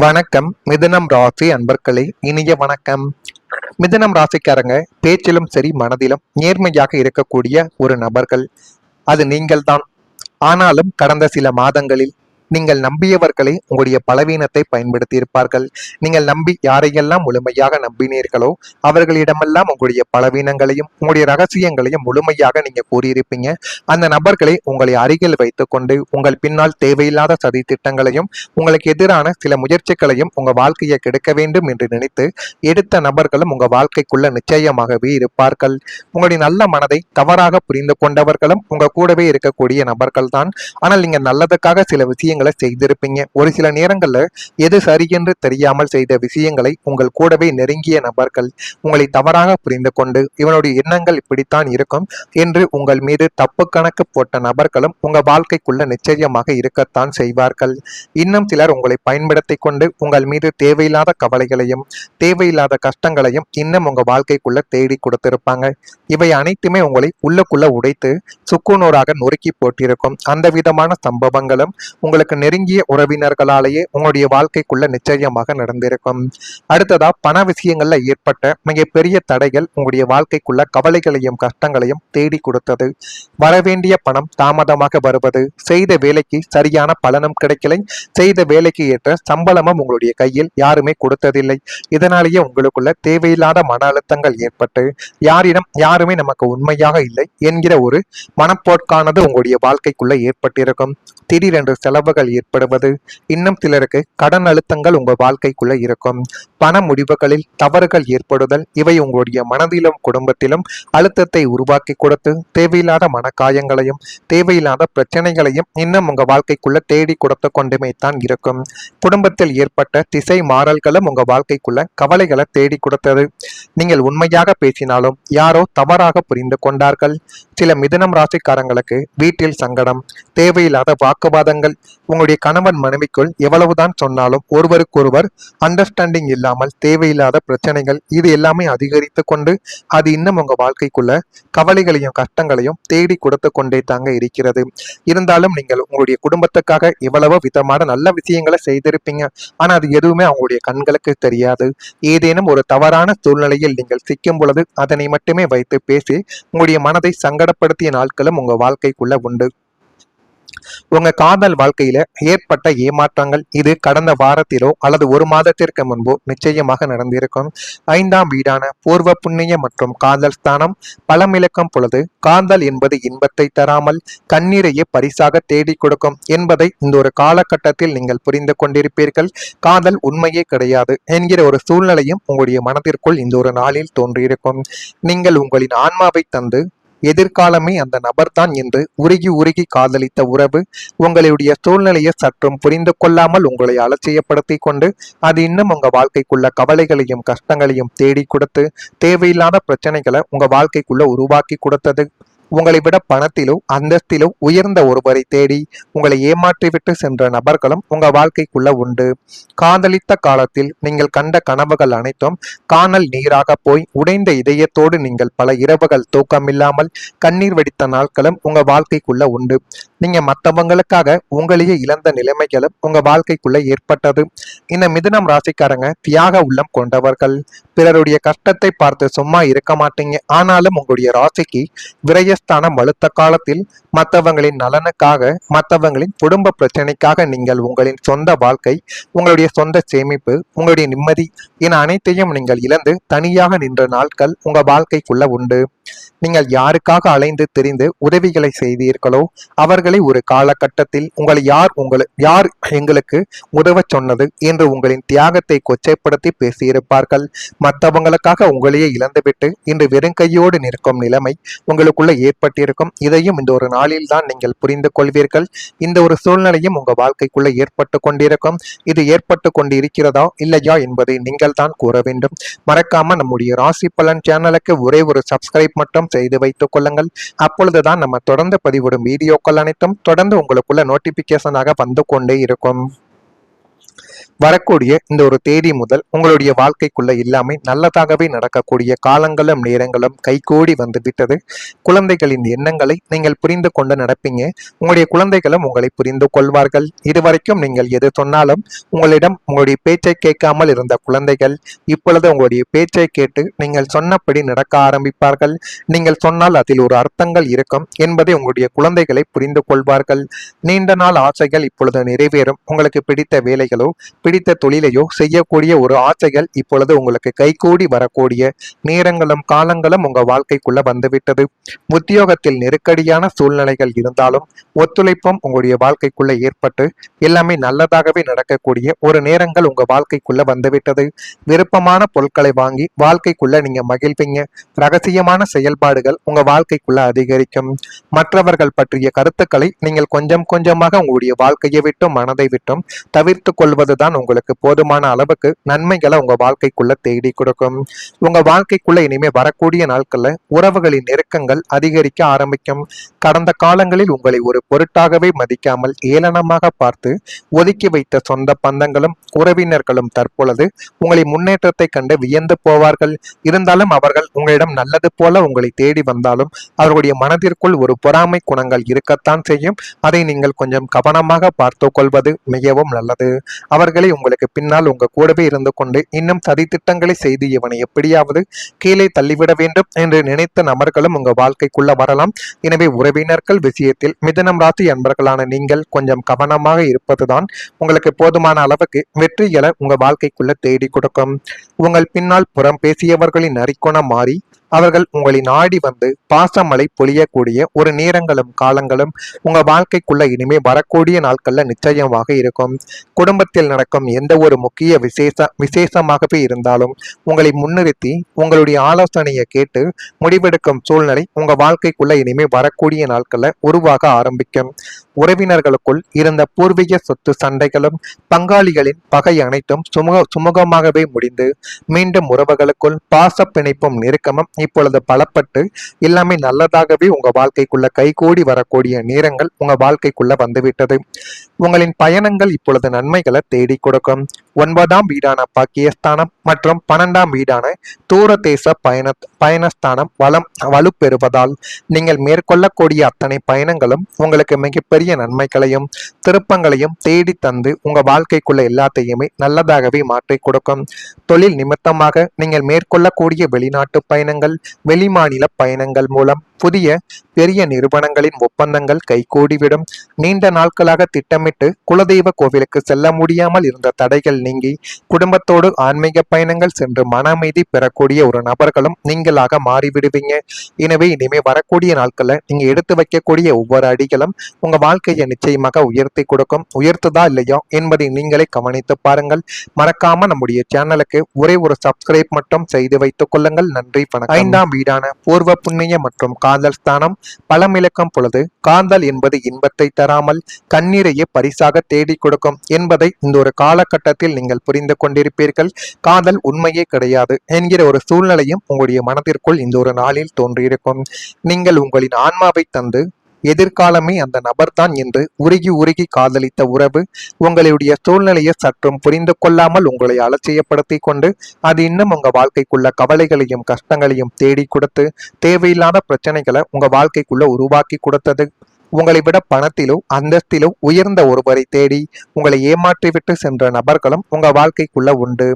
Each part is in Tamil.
வணக்கம் மிதுனம் ராசி அன்பர்களே, இனிய வணக்கம். மிதுனம் ராசிக்காரங்க பேச்சிலும் சரி மனதிலும் நேர்மையாக இருக்கக்கூடிய ஒரு நபர்கள். அது நீங்கள்தான். ஆனாலும் கடந்த சில மாதங்களில் நீங்கள் நம்பியவர்களை உங்களுடைய பலவீனத்தை பயன்படுத்தி இருப்பார்கள். நீங்கள் நம்பி யாரையெல்லாம் முழுமையாக நம்பினீர்களோ அவர்களிடமெல்லாம் உங்களுடைய பலவீனங்களையும் உங்களுடைய ரகசியங்களையும் முழுமையாக நீங்க கூறியிருப்பீங்க. அந்த நபர்களை உங்களை அருகில் வைத்துக்கொண்டு உங்கள் பின்னால் தேவையில்லாத சதி திட்டங்களையும் உங்களுக்கு எதிரான சில முயற்சிகளையும் உங்க வாழ்க்கையை கெடுக்க வேண்டும் என்று நினைத்து எடுத்த நபர்களும் உங்க வாழ்க்கைக்குள்ள நிச்சயமாகவே இருப்பார்கள். உங்களுடைய நல்ல மனதை தவறாக புரிந்து கொண்டவர்களும் உங்க கூடவே இருக்கக்கூடிய நபர்கள் தான். ஆனால் நீங்க நல்லதுக்காக சில விஷயங்களை செய்திருப்பீங்க. ஒரு சில நேரங்கள்ல எது சரி என்று தெரியாமல் செய்த விஷயங்களை உங்கள் கூடவே நெருங்கிய நபர்கள் உங்களை தவறாக புரிந்து கொண்டு இவனுடைய எண்ணங்கள் இப்படித்தான் இருக்கும் என்று உங்கள் மீது தப்பு கணக்கு போட்ட நபர்களும் உங்க வாழ்க்கைக்குள்ள நிச்சயமாக இருக்கத்தான் செய்வார்கள். இன்னும் சிலர் உங்களை பயன்படுத்தி கொண்டு உங்கள் மீது தேவையில்லாத கவலைகளையும் தேவையில்லாத கஷ்டங்களையும் இன்னும் உங்க வாழ்க்கைக்குள்ள தேடி கொடுத்திருப்பாங்க. இவை அனைத்துமே உங்களை உள்ளுக்குள்ள உடைத்து சுக்குநூறாக நொறுக்கி போட்டிருக்கும். அந்த விதமான சம்பவங்களும் உங்களுக்கு நெருங்கிய உறவினர்களாலேயே உங்களுடைய வாழ்க்கைக்குள்ள நிச்சயமாக நடந்திருக்கும். அடுத்ததா பண விஷயங்கள்ல ஏற்பட்ட மிகப்பெரிய தடைகள் உங்களுடைய வாழ்க்கைக்குள்ள கவலைகளையும் கஷ்டங்களையும் தேடி கொடுத்தது. வரவேண்டிய பணம் தாமதமாக வருவது, செய்த வேலைக்கு சரியான பலனும் கிடைக்கலை, செய்த வேலைக்கு ஏற்ற சம்பளமும் உங்களுடைய கையில் யாருமே கொடுத்ததில்லை. இதனாலேயே உங்களுக்குள்ள தேவையில்லாத மன அழுத்தங்கள் ஏற்பட்டு யாருமே நமக்கு உண்மையாக இல்லை என்கிற ஒரு மனப்போக்கானது உங்களுடைய வாழ்க்கைக்குள்ள ஏற்பட்டிருக்கும். திடீரென்று செலவுகள் ஏற்படுவது, இன்னும் சிலருக்கு கடன் அழுத்தங்கள் உங்கள் வாழ்க்கைக்குள்ள இருக்கும். பண முடிவுகளில் தவறுகள் ஏற்படுதல், இவை உங்களுடைய மனதிலும் குடும்பத்திலும் அழுத்தத்தை உருவாக்கி கொடுத்து தேவையில்லாத மனக்காயங்களையும் தேவையில்லாத பிரச்சனைகளையும் இன்னும் உங்க வாழ்க்கைக்குள்ள தேடி கொடுத்து கொண்டுமே தான் இருக்கும். குடும்பத்தில் ஏற்பட்ட திசை மாறல்களும் உங்க வாழ்க்கைக்குள்ள கவலைகளை தேடி கொடுத்தது. நீங்கள் உண்மையாக பேசினாலும் யாரோ தவறாக புரிந்து கொண்டார்கள். சில மிதுனம் ராசிக்காரங்களுக்கு வீட்டில் சங்கடம், தேவையில்லாத வாக்குவாதங்கள், உங்களுடைய கணவன் மனைவிக்குள் எவ்வளவுதான் சொன்னாலும் ஒருவருக்கொருவர் அண்டர்ஸ்டாண்டிங் இல்லாமல் தேவையில்லாத பிரச்சனைகள், இது எல்லாமே அதிகரித்து கொண்டு அது இன்னும் உங்க வாழ்க்கைக்குள்ள கவலைகளையும் கஷ்டங்களையும் தேடி கொடுத்து கொண்டே தாங்க இருக்கிறது. இருந்தாலும் நீங்கள் உங்களுடைய குடும்பத்துக்காக இவ்வளவு விதமான நல்ல விஷயங்களை செய்திருப்பீங்க. ஆனா அது எதுவுமே அவங்களுடைய கண்களுக்கு தெரியாது. ஏதேனும் ஒரு தவறான சூழ்நிலையில் நீங்கள் சிக்கும் பொழுது அதனை மட்டுமே வைத்து பேசி உங்களுடைய மனதை சங்கடப்படுத்திய நாட்களும் உங்க வாழ்க்கைக்குள்ள உண்டு. உங்க காதல் வாழ்க்கையில ஏற்பட்ட ஏமாற்றங்கள் இது கடந்த வாரத்திலோ அல்லது ஒரு மாதத்திற்கு முன்போ நிச்சயமாக நடந்திருக்கும். 5ஆம் வீடான பூர்வ புண்ணிய மற்றும் காதல் ஸ்தானம் பலமிழக்கும் பொழுது காதல் என்பது இன்பத்தை தராமல் கண்ணீரையே பரிசாக தேடி கொடுக்கும் என்பதை இந்த ஒரு காலகட்டத்தில் நீங்கள் புரிந்து கொண்டிருப்பீர்கள். காதல் உண்மையே கிடையாது என்கிற ஒரு சூழ்நிலையும் உங்களுடைய மனதிற்குள் இந்த ஒரு நாளில் தோன்றியிருக்கும். நீங்கள் உங்களின் ஆன்மாவை தந்து எதிர்காலமே அந்த நபர்தான் என்று உருகி உருகி காதலித்த உறவு உங்களுடைய சூழ்நிலையை சற்றும் புரிந்து கொள்ளாமல் உங்களை அலட்சியப்படுத்தி கொண்டு அது இன்னும் உங்க வாழ்க்கைக்குள்ள கவலைகளையும் கஷ்டங்களையும் தேடி கொடுத்து தேவையில்லாத பிரச்சனைகளை உங்க வாழ்க்கைக்குள்ள உருவாக்கி கொடுத்தது. உங்களை விட பணத்திலோ அந்தஸ்திலோ உயர்ந்த ஒருவரை தேடி உங்களை ஏமாற்றிவிட்டு சென்ற நபர்களும் உங்க வாழ்க்கைக்குள்ள உண்டு. காதலித்த காலத்தில் நீங்கள் கண்ட கனவுகள் அனைத்தும் காணல் நீராக போய் உடைந்த இதயத்தோடு நீங்கள் பல இரவுகள் தூக்கமில்லாமல் கண்ணீர் வடித்த நாட்களும் உங்க வாழ்க்கைக்குள்ள உண்டு. நீங்க மற்றவங்களுக்காக உங்களையே இழந்த நிலைமைகளும் உங்க வாழ்க்கைக்குள்ள ஏற்பட்டது. இந்த மிதுனம் ராசிக்காரங்க தியாக உள்ளம் கொண்டவர்கள். பிறருடைய கஷ்டத்தை பார்த்து சும்மா இருக்க மாட்டீங்க. ஆனாலும் உங்களுடைய ராசிக்கு விரயஸ்தானம் வலுத்த காலத்தில் மற்றவங்களின் நலனுக்காக மற்றவங்களின் குடும்ப பிரச்சனைக்காக நீங்கள் உங்களின் சொந்த வாழ்க்கை, உங்களுடைய சொந்த சேமிப்பு, உங்களுடைய நிம்மதி என அனைத்தையும் நீங்கள் இழந்து தனியாக நின்ற நாட்கள் உங்க வாழ்க்கைக்குள்ள உண்டு. நீங்கள் யாருக்காக அலைந்து திரிந்து உதவிகளை செய்தீர்களோ அவர்களை ஒரு காலகட்டத்தில் யார் எங்களுக்கு உதவ சொன்னது என்று உங்களின் தியாகத்தை கொச்சைப்படுத்தி பேசியிருப்பார்கள். மற்றவங்களுக்காக உங்களையே இழந்துவிட்டு இன்று வெறுங்கையோடு நிற்கும் நிலைமை உங்களுக்குள்ள ஏற்பட்டிருக்கும். இதையும் இந்த ஒரு நாளில் தான் நீங்கள் புரிந்து கொள்வீர்கள். இந்த ஒரு சூழ்நிலையும் உங்க வாழ்க்கைக்குள்ள ஏற்பட்டு கொண்டிருக்கும். இது ஏற்பட்டு கொண்டு இருக்கிறதா இல்லையா என்பதை நீங்கள் தான் கூற வேண்டும். மறக்காம நம்முடைய ராசி பலன் சேனலுக்கு ஒரே ஒரு சப்ஸ்கிரைப் மட்டும் செய்து வைத்துக் கொள்ளுங்கள். அப்பொழுதுதான் நம்ம தொடர்ந்து பதிவிடும் வீடியோக்கள் அனைத்தும் தொடர்ந்து உங்களுக்குள்ள நோட்டிபிகேஷனாக வந்து கொண்டே இருக்கும். வரக்கூடிய இந்த ஒரு தேதி முதல் உங்களுடைய வாழ்க்கைக்குள்ள எல்லாமே நல்லதாகவே நடக்கக்கூடிய காலங்களும் நேரங்களும் கைகூடி வந்து விட்டது. குழந்தைகளின் எண்ணங்களை நீங்கள் புரிந்து கொண்டு நடப்பீங்க. உங்களுடைய குழந்தைகளும் உங்களை புரிந்து கொள்வார்கள். இதுவரைக்கும் நீங்கள் எது சொன்னாலும் உங்களிடம் உங்களுடைய பேச்சை கேட்காமல் இருந்த குழந்தைகள் இப்பொழுது உங்களுடைய பேச்சை கேட்டு நீங்கள் சொன்னபடி நடக்க ஆரம்பிப்பார்கள். நீங்கள் சொன்னால் அதில் ஒரு அர்த்தங்கள் இருக்கும் என்பதை உங்களுடைய குழந்தைகளை புரிந்து கொள்வார்கள். நீண்ட நாள் ஆசைகள் இப்பொழுது நிறைவேறும். உங்களுக்கு பிடித்த வேலைகளோ பிடித்த தொழிலையோ செய்யக்கூடிய ஒரு ஆசைகள் இப்பொழுது உங்களுக்கு கைகூடி வரக்கூடிய நேரங்களும் காலங்களும் உங்க வாழ்க்கைக்குள்ள வந்துவிட்டது. உத்தியோகத்தில் நெருக்கடியான சூழ்நிலைகள் இருந்தாலும் ஒத்துழைப்பும் உங்களுடைய வாழ்க்கைக்குள்ள ஏற்பட்டு எல்லாமே நல்லதாகவே நடக்கக்கூடிய ஒரு நேரங்கள் உங்க வாழ்க்கைக்குள்ள வந்துவிட்டது. விருப்பமான பொருட்களை வாங்கி வாழ்க்கைக்குள்ள நீங்க மகிழ்வீங்க. ரகசியமான செயல்பாடுகள் உங்க வாழ்க்கைக்குள்ள அதிகரிக்கும். மற்றவர்கள் பற்றிய கருத்துக்களை நீங்கள் கொஞ்சம் கொஞ்சமாக உங்களுடைய வாழ்க்கையை விட்டும் மனதை விட்டும் தவிர்த்து கொள்வதுதான் உங்களுக்கு போதுமான அளவுக்கு நன்மைகளை உங்க வாழ்க்கைக்குள்ள தேடி கொடுக்கும். உங்க வாழ்க்கைக்குள்ள இனிமே வரக்கூடிய நாட்கள்ல உறவுகளின் நெருக்கங்கள் அதிகரிக்க ஆரம்பிக்கும். கடந்த காலங்களில் உங்களை ஒரு பொருட்டாகவே மதிக்காமல் ஏளனமாக பார்த்து ஒதுக்கி வைத்த சொந்த பந்தங்களும் உறவினர்களும் தற்பொழுது உங்களை முன்னேற்றத்தை கண்டு வியந்து போவார்கள். இருந்தாலும் அவர்கள் உங்களிடம் நல்லது போல உங்களை தேடி வந்தாலும் அவர்களுடைய மனதிற்குள் ஒரு பொறாமை குணங்கள் இருக்கத்தான் செய்யும். அதை நீங்கள் கொஞ்சம் கவனமாக பார்த்து கொள்வது மிகவும் நல்லது. அவர்களை உங்களுக்கு பின்னால் உங்க கூடவே இருந்து கொண்டு இன்னும் சதித்திட்டங்களை செய்து இவனை எப்படியாவது கீழே தள்ளிவிட வேண்டும் என்று நினைத்த நபர்களும் உங்க வாழ்க்கைக்குள்ள வரலாம். எனவே உறவினர்கள் விஷயத்தில் மிதுனம் ராசி அன்பர்களான நீங்கள் கொஞ்சம் கவனமாக இருப்பதுதான் உங்களுக்கு போதுமான அளவுக்கு வெற்றிகளை உங்க வாழ்க்கைக்குள்ள தேடி கொடுக்கும். உங்கள் பின்னால் புறம் பேசியவர்களின் நரிக்குணம் மாறி அவர்கள் உங்களை நாடி வந்து பாசமலை பொழியக்கூடிய ஒரு நேரங்களும் காலங்களும் உங்க வாழ்க்கைக்குள்ள இனிமே வரக்கூடிய நாட்கள்ல நிச்சயமாக இருக்கும். குடும்பத்தில் நடக்கும் எந்த ஒரு முக்கிய விசேஷமாகவே இருந்தாலும் உங்களை முன்னிறுத்தி உங்களுடைய ஆலோசனையை கேட்டு முடிவெடுக்கும் சூழ்நிலை உங்க வாழ்க்கைக்குள்ள இனிமே வரக்கூடிய நாட்கள்ல உருவாக ஆரம்பிக்கும். உறவினர்களுக்குள் இருந்த பூர்வீக சொத்து சண்டைகளும் பங்காளிகளின் பகை அனைத்தும் சுமூகமாகவே முடிந்து மீண்டும் உறவுகளுக்குள் பாச பிணைப்பும் நெருக்கமும் இப்பொழுது பலப்பட்டு எல்லாமே நல்லதாகவே உங்க வாழ்க்கைக்குள்ள கைகூடி வரக்கூடிய நேரங்கள் உங்க வாழ்க்கைக்குள்ள வந்துவிட்டது. உங்களின் பயணங்கள் இப்பொழுது நன்மைகளை தேடி கொடுக்கும். 9ஆம் வீடான பாக்கியஸ்தானம் மற்றும் 12ஆம் வீடான தூர தேச பயணஸ்தானம் வலுப்பெறுவதால் நீங்கள் மேற்கொள்ளக்கூடிய அத்தனை பயணங்களும் உங்களுக்கு மிகப்பெரிய நன்மைகளையும் திருப்பங்களையும் தேடி தந்து உங்க வாழ்க்கைக்குள்ள எல்லாத்தையுமே நல்லதாகவே மாற்றி கொடுக்கும். தொழில் நிமித்தமாக நீங்கள் மேற்கொள்ளக்கூடிய வெளிநாட்டு பயணங்கள் வெளிமாநில பயணங்கள் மூலம் புதிய பெரிய நிறுவனங்களின் ஒப்பந்தங்கள் கைகூடிவிடும். நீண்ட நாட்களாக திட்டமிட்டு குலதெய்வ கோவிலுக்கு செல்ல முடியாமல் இருந்த தடைகள் நீங்கி குடும்பத்தோடு ஆன்மீக பயணங்கள் சென்று மன அமைதி பெறக்கூடிய ஒரு நபர்களும் நீங்களாக மாறிவிடுவீங்க. எனவே இனிமே வரக்கூடிய நாட்கள்ல நீங்க எடுத்து வைக்கக்கூடிய ஒவ்வொரு அடிகளும் உங்க வாழ்க்கையை நிச்சயமாக உயர்த்தி கொடுக்கும். உயர்த்துதா இல்லையோ என்பதை நீங்களே கவனித்து பாருங்கள். மறக்காம நம்முடைய சேனலுக்கு ஒரே ஒரு சப்ஸ்கிரைப் மட்டும் செய்து வைத்துக் கொள்ளுங்கள். நன்றி, வணக்கம். 5ஆம் வீடான பூர்வ புண்ணிய மற்றும் காதல் ஸ்தானம் பலமிழக்கும் பொழுது காதல் என்பது இன்பத்தை தராமல் கண்ணீரையே பரிசாக தேடி கொடுக்கும் என்பதை இந்த ஒரு காலகட்டத்தில் நீங்கள் புரிந்து கொண்டிருப்பீர்கள். காதல் உண்மையே கிடையாது என்கிற ஒரு சூழ்நிலையும் உங்களுடைய மனதிற்குள் இந்த ஒரு நாளில் தோன்றியிருக்கும். நீங்கள் உங்களின் ஆன்மாவை தந்து எதிர்காலமே அந்த நபர்தான் என்று உருகி உருகி காதலித்த உறவு உங்களுடைய சூழ்நிலையை சற்றும் புரிந்து கொள்ளாமல் உங்களை அலட்சியப்படுத்தி கொண்டு அது இன்னும் உங்க வாழ்க்கைக்குள்ள கவலைகளையும் கஷ்டங்களையும் தேடி கொடுத்து தேவையில்லாத பிரச்சனைகளை உங்க வாழ்க்கைக்குள்ள உருவாக்கி கொடுத்தது. உங்களை விட பணத்திலோ அந்தஸ்திலோ உயர்ந்த ஒருவரை தேடி உங்களை ஏமாற்றிவிட்டு சென்ற நபர்களும் உங்க வாழ்க்கைக்குள்ள உண்டு.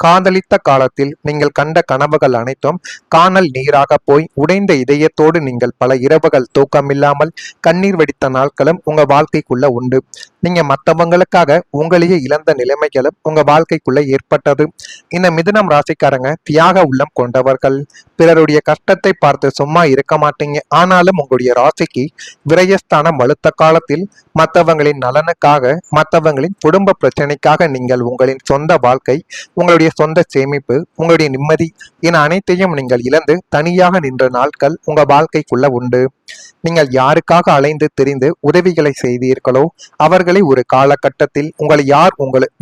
காதலித்த காலத்தில் நீங்கள் கண்ட கனவுகள் அனைத்தும் காணல் நீராக போய் உடைந்த இதயத்தோடு நீங்கள் பல இரவுகள் தூக்கமில்லாமல் கண்ணீர் வடித்த நாட்களும் உங்க வாழ்க்கைக்குள்ள உண்டு. நீங்க மற்றவங்களுக்காக உங்களையே இழந்த நிலைமைகளும் உங்க வாழ்க்கைக்குள்ள ஏற்பட்டது. இந்த மிதுனம் ராசிக்காரங்க தியாக உள்ளம் கொண்டவர்கள். பிறருடைய கஷ்டத்தை பார்த்து சும்மா இருக்க மாட்டீங்க. ஆனாலும் உங்களுடைய ராசிக்கு விரயஸ்தானம் வலுத்த காலத்தில் மற்றவங்களின் நலனுக்காக மற்றவங்களின் குடும்ப பிரச்சனைக்காக நீங்கள் உங்களின் சொந்த வாழ்க்கை உங்களுடைய சொந்த சேமிப்பு உங்களுடைய நிம்மதி என அனைத்தையும் நீங்கள் இழந்து தனியாக நின்ற நாட்கள் உங்க வாழ்க்கைக்குள்ள உண்டு. நீங்கள் யாருக்காக அலைந்து திரிந்து உதவிகளை செய்தீர்களோ அவர்களை ஒரு காலகட்டத்தில்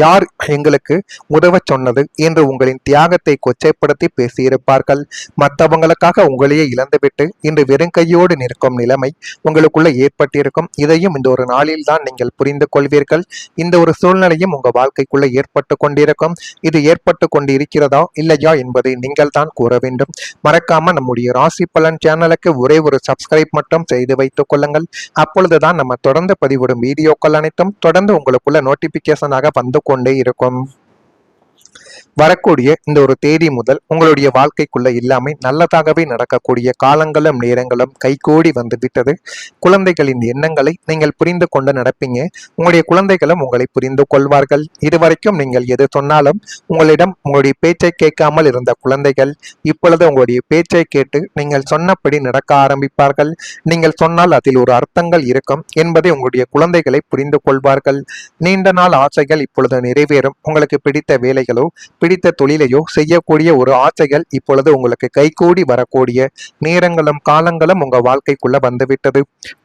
யார் எங்களுக்கு உதவ சொன்னது என்று உங்களின் தியாகத்தை கொச்சைப்படுத்தி பேசியிருப்பார்கள். மற்றவங்களுக்காக உங்களையே இழந்துவிட்டு இன்று வெறுங்கையோடு நிற்கும் நிலைமை உங்களுக்குள்ள ஏற்பட்டிருக்கும். இதையும் இந்த ஒரு நாளில் தான் நீங்கள் புரிந்து கொள்வீர்கள். இந்த ஒரு சூழ்நிலையும் உங்க வாழ்க்கைக்குள்ள ஏற்பட்டு கொண்டிருக்கும். இது ஏற்பட்டு கொண்டு இருக்கிறதா இல்லையா என்பதை நீங்கள் தான் கூற வேண்டும். மறக்காம நம்முடைய ராசி பலன் சேனலுக்கு ஒரே ஒரு சப்ஸ்கிரைப் மட்டும் செய்து வைத்துக் கொள்ளுங்கள். அப்பொழுதுதான் நம்ம தொடர்ந்து பதிவிடும் வீடியோக்கள் அனைத்தும் தொடர்ந்து உங்களுக்குள்ள நோட்டிபிகேஷனாக வந்து கொண்டே இருக்கும். வரக்கூடிய இந்த ஒரு தேதி முதல் உங்களுடைய வாழ்க்கைக்குள்ள எல்லாமே நல்லதாகவே நடக்கக்கூடிய காலங்களும் நேரங்களும் கைகூடி வந்து விட்டது. குழந்தைகளின் எண்ணங்களை நீங்கள் புரிந்து கொண்டு நடப்பீங்க. உங்களுடைய குழந்தைகளும் உங்களை புரிந்து கொள்வார்கள். இதுவரைக்கும் நீங்கள் எது சொன்னாலும் உங்களுடைய பேச்சை கேட்காமல் இருந்த குழந்தைகள் இப்பொழுது உங்களுடைய பேச்சை கேட்டு நீங்கள் சொன்னபடி நடக்க ஆரம்பிப்பார்கள். நீங்கள் சொன்னால் அதில் ஒரு அர்த்தங்கள் இருக்கும் என்பதை உங்களுடைய குழந்தைகளை புரிந்து கொள்வார்கள். நீண்ட நாள் ஆசைகள் இப்பொழுது நிறைவேறும். உங்களுக்கு பிடித்த வேலைகளோ பிடித்த தொழிலையோ செய்யக்கூடிய ஒரு ஆசைகள் இப்பொழுது உங்களுக்கு கைகூடி வரக்கூடிய நேரங்களும் காலங்களும் உங்க வாழ்க்கைக்குள்ள வந்துவிட்டது.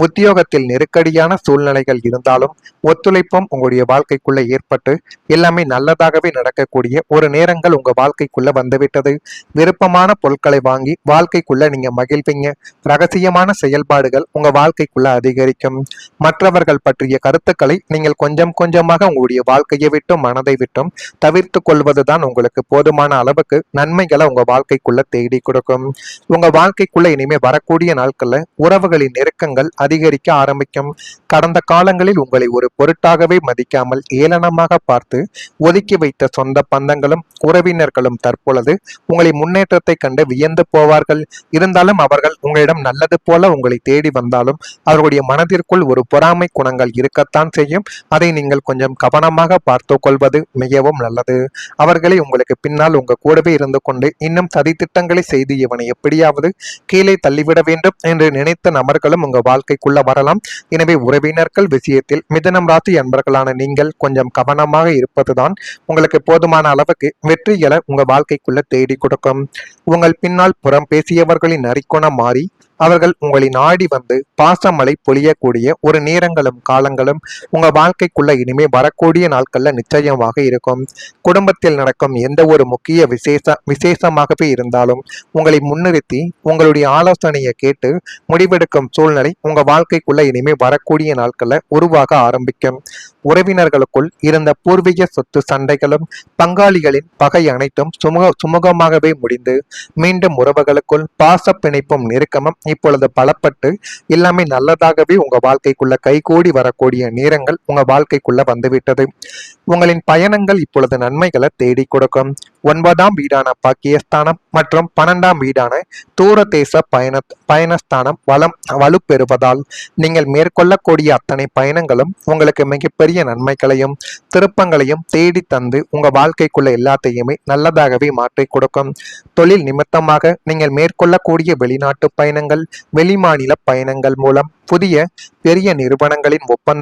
உத்தியோகத்தில் நெருக்கடியான சூழ்நிலைகள் இருந்தாலும் ஒத்துழைப்பும் உங்களுடைய வாழ்க்கைக்குள்ள ஏற்பட்டு எல்லாமே நல்லதாகவே நடக்கக்கூடிய ஒரு நேரங்கள் உங்க வாழ்க்கைக்குள்ள வந்துவிட்டது. விருப்பமான பொருட்களை வாங்கி வாழ்க்கைக்குள்ள நீங்க மகிழ்வீங்க. ரகசியமான செயல்பாடுகள் உங்க வாழ்க்கைக்குள்ள அதிகரிக்கும். மற்றவர்கள் பற்றிய கருத்துக்களை நீங்கள் கொஞ்சம் கொஞ்சமாக உங்களுடைய வாழ்க்கையை விட்டும் மனதை விட்டும் தவிர்த்து கொள்வதுதான் உங்களுக்கு போதுமான அளவுக்கு நன்மைகளை உங்க வாழ்க்கைக்குள்ள தேடி கொடுக்கும். உங்க வாழ்க்கைக்குள்ள இனிமே வரக்கூடிய நாட்கள்ல உறவுகளின் நெருக்கங்கள் அதிகரிக்க ஆரம்பிக்கும். கடந்த காலங்களில் உங்களை ஒரு பொருட்டாகவே மதிக்காமல் ஏளனமாக பார்த்து ஒதுக்கி வைத்த சொந்த பந்தங்களும் உறவினர்களும் தற்பொழுது உங்களை முன்னேற்றத்தை கண்டு வியந்து போவார்கள். இருந்தாலும் அவர்கள் உங்களிடம் நல்லது போல உங்களை தேடி வந்தாலும் அவர்களுடைய மனதிற்குள் ஒரு பொறாமை குணங்கள் இருக்கத்தான் செய்யும். அதை நீங்கள் கொஞ்சம் கவனமாக பார்த்து கொள்வது மிகவும் நல்லது. அவர்களை உங்களுக்கு பின்னால் உங்க கூடவே இருந்து கொண்டு இன்னும் சதி திட்டங்களை செய்து இவனை எப்படியாவது கீழே தள்ளிவிட வேண்டும் என்று நினைத்த நபர்களும் உங்க வாழ்க்கைக்குள்ள வரலாம். எனவே உறவினர்கள் விஷயத்தில் மிதுனம் ராசி அன்பர்களான நீங்கள் கொஞ்சம் கவனமாக இருப்பதுதான் உங்களுக்கு போதுமான அளவுக்கு வெற்றிகளை உங்க வாழ்க்கைக்குள்ள தேடி கொடுக்கும். உங்கள் பின்னால் புறம் பேசியவர்களின் நரிக்குணம் மாறி அவர்கள் உங்களை நாடி வந்து பாசமலை பொழியக்கூடிய ஒரு நேரங்களும் காலங்களும் உங்க வாழ்க்கைக்குள்ள இனிமே வரக்கூடிய நாட்கள்ல நிச்சயமாக இருக்கும். குடும்பத்தில் நடக்கும் எந்த ஒரு முக்கிய விசேஷமாகவே இருந்தாலும் உங்களை முன்னிறுத்தி உங்களுடைய ஆலோசனையை கேட்டு முடிவெடுக்கும் சூழ்நிலை உங்க வாழ்க்கைக்குள்ள இனிமே வரக்கூடிய நாட்கள்ல உருவாக ஆரம்பிக்கும். உறவினர்களுக்குள் இருந்த பூர்வீக சொத்து சண்டைகளும் பங்காளிகளின் பகை அனைத்தும் சுமூகமாகவே முடிந்து மீண்டும் உறவுகளுக்குள் பாச பிணைப்பும் நெருக்கமும் இப்பொழுது பலப்பட்டு எல்லாமே நல்லதாகவே உங்க வாழ்க்கைக்குள்ள கைகூடி வரக்கூடிய நேரங்கள் உங்க வாழ்க்கைக்குள்ள வந்துவிட்டது. உங்களின் பயணங்கள் இப்பொழுது நன்மைகளை தேடி கொடுக்கும். 9ஆம் வீடான பாக்கியஸ்தானம் மற்றும் 12ஆம் வீடான தூரதேச பயணஸ்தானம் வலுப்பெறுவதால் நீங்கள் மேற்கொள்ளக்கூடிய அத்தனை பயணங்களும் உங்களுக்கு மிகப்பெரிய நன்மைகளையும் திருப்பங்களையும் தேடி தந்து உங்க வாழ்க்கைக்குள்ள எல்லாத்தையுமே நல்லதாகவே மாற்றி கொடுக்கும். தொழில் நிமித்தமாக நீங்கள் மேற்கொள்ளக்கூடிய வெளிநாட்டு பயணங்கள் வெளிமாநில பயணங்கள் மூலம் புதிய பெரிய நிறுவனங்களின் ஒப்பந்த